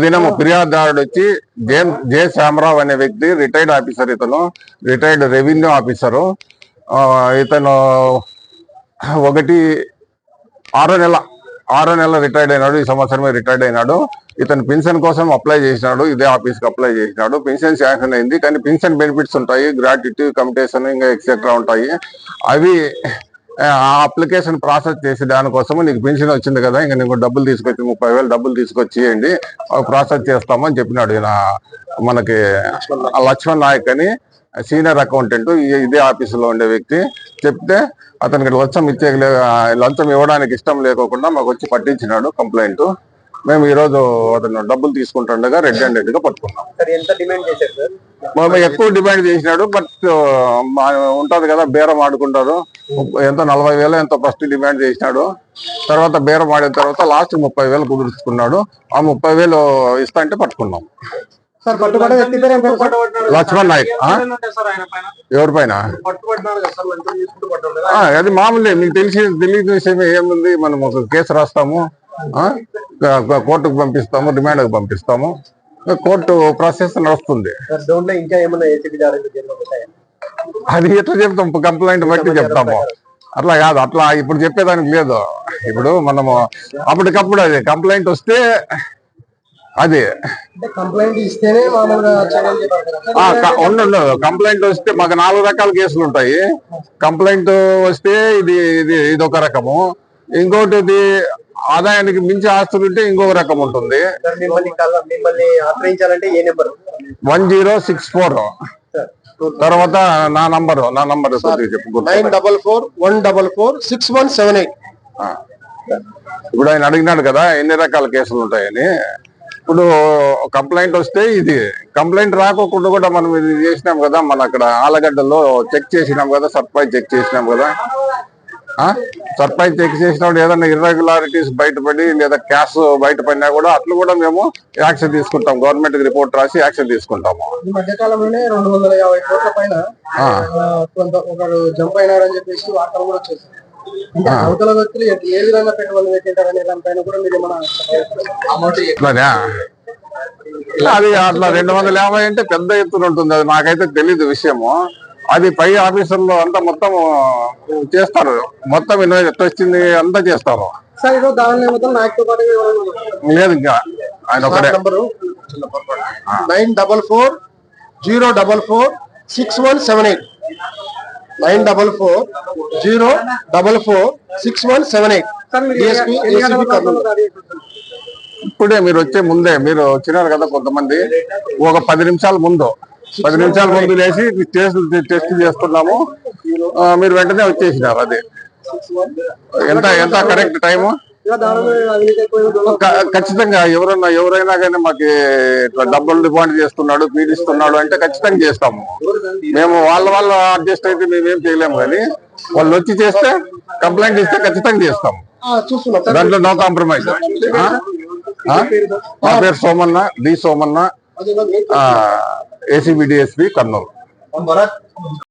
దినం ఫిర్యాదుదారుడు వచ్చి జే శ్యామరావు అనే వ్యక్తి రిటైర్డ్ ఆఫీసర్. ఇతను రిటైర్డ్ రెవెన్యూ ఆఫీసరు. ఇతను 6 నెలల రిటైర్డ్ అయినాడు. ఈ సంవత్సరమే రిటైర్డ్ అయినాడు. ఇతను పెన్షన్ కోసం అప్లై చేసినాడు. ఇదే ఆఫీస్కి అప్లై చేసినాడు. పెన్షన్ శాంక్షన్ అయింది. కానీ పెన్షన్ బెనిఫిట్స్ ఉంటాయి, గ్రాట్యుటీ, కమిటేషన్, ఇంకా ఎక్సెట్రా ఉంటాయి. అవి ఆ అప్లికేషన్ ప్రాసెస్ చేసి దానికోసము నీకు పెన్షన్ వచ్చింది కదా, ఇంకా నీకు డబ్బులు తీసుకొచ్చి 30,000 డబ్బులు తీసుకొచ్చి ఇవ్వండి, ప్రాసెస్ చేస్తామని చెప్పినాడు. ఈయన మనకి లక్ష్మణ్ నాయక్ అని సీనియర్ అకౌంటెంట్, ఇదే ఆఫీసులో ఉండే వ్యక్తి. చెప్తే అతనికి లంచం ఇవ్వడానికి ఇష్టం లేకోకుండా మాకు వచ్చి పట్టించినాడు కంప్లైంట్. మేము ఈ రోజు అతను డబ్బులు తీసుకుంటుండగా రెడ్ హ్యాండెడ్ గా పట్టుకున్నాం. ఎక్కువ డిమాండ్ చేసినాడు. బట్ ఉంటది కదా, బేరం ఆడుకుంటారు. ఎంతో 40,000 ఎంతో ఫస్ట్ డిమాండ్ చేసినాడు. తర్వాత బేరం ఆడిన తర్వాత లాస్ట్ 30,000 కుదుర్చుకున్నాడు. ఆ 30,000 ఇస్తా అంటే పట్టుకున్నాం. లక్ష్మణ్ నాయక్. ఎవరి పైన? అది మామూలే, మీకు తెలియని విషయమే. ఏముంది, మనం ఒక కేసు రాస్తాము, కోర్టుకు పంపిస్తాము, రిమాండ్కి పంపిస్తాము, కోర్టు ప్రాసెస్ నడుస్తుంది. అది ఎట్లా చెప్తాం? కంప్లైంట్ బట్టి చెప్తాము. అట్లా కాదు, అట్లా ఇప్పుడు చెప్పేదానికి లేదు. ఇప్పుడు మనము అప్పటికప్పుడు అది కంప్లైంట్ వస్తే అది కంప్లైంట్ ఇస్తేనే కంప్లైంట్ వస్తే మాకు 4 రకాల కేసులు ఉంటాయి. కంప్లైంట్ వస్తే ఇది ఒక రకము. ఇంకోటి ఆదాయానికి మించి ఆస్తులు ఉంటే ఇంకొక రకం ఉంటుంది. 1064. తర్వాత నా నంబర్ చెప్పు, 9441446178. ఇప్పుడు ఆయన అడిగినాడు కదా ఎన్ని రకాల కేసులు ఉంటాయని. ఇప్పుడు కంప్లైంట్ వస్తే ఇది, కంప్లైంట్ రాకోకుండా కూడా మనం ఇది చేసినాం కదా, మన అక్కడ ఆలగడ్డలో చెక్ చేసినాం కదా, సర్ప్రైజ్ చెక్ చేసినాం కదా. సర్ప్రైజ్ చెక్ చేసినప్పుడు ఏదైనా ఇర్రెగ్యులారిటీస్ బయటపడి లేదా క్యాష్ బయటపడినా కూడా అట్లా కూడా మేము యాక్షన్ తీసుకుంటాం. గవర్నమెంట్ కి రిపోర్ట్ రాసి యాక్షన్ తీసుకుంటాము. ఈ మధ్య కాలంలోనే 250 కోట్ల పైన ఒకరు జంప్ అయినారని చెప్పేసి వార్తలు కూడా వచ్చేసాయి. అవతల వ్యక్తులు ఏ విధంగా పెట్టుబడులు పెట్టింటారనే దానిపైన కూడా మీరు అది అట్లా 250 అంటే పెద్ద ఎత్తున ఉంటుంది. అది నాకైతే తెలీదు విషయము. అది పై ఆఫీసర్లు అంతా మొత్తం చేస్తారు. మొత్తం ఎట్లా వచ్చింది అంతా చేస్తారు. లేదు, ఇంకా ఆయన ఒకటే. 9440446178. 9440446178. ఇప్పుడే మీరు వచ్చే ముందే మీరు వచ్చినారు కదా కొంతమంది, ఒక 10 నిమిషాల ముందు లేచి టెస్ట్ చేస్తున్నాము. మీరు వెంటనే వచ్చేసినారు. అది ఎంత కరెక్ట్ టైము? ఖచ్చితంగా ఎవరైనా కానీ మాకు డబ్బులు డిమాండ్ చేస్తున్నాడు, పీడిస్తున్నాడు అంటే ఖచ్చితంగా చేస్తాము. మేము వాళ్ళ అడ్జస్ట్ అయితే మేమేం చేయలేము. కానీ వాళ్ళు వచ్చి చేస్తే, కంప్లైంట్ ఇస్తే ఖచ్చితంగా చేస్తాము. దాంట్లో నో కాంప్రమైజ్. నా పేరు Somanna, D Somanna, ACB DSP Kurnool.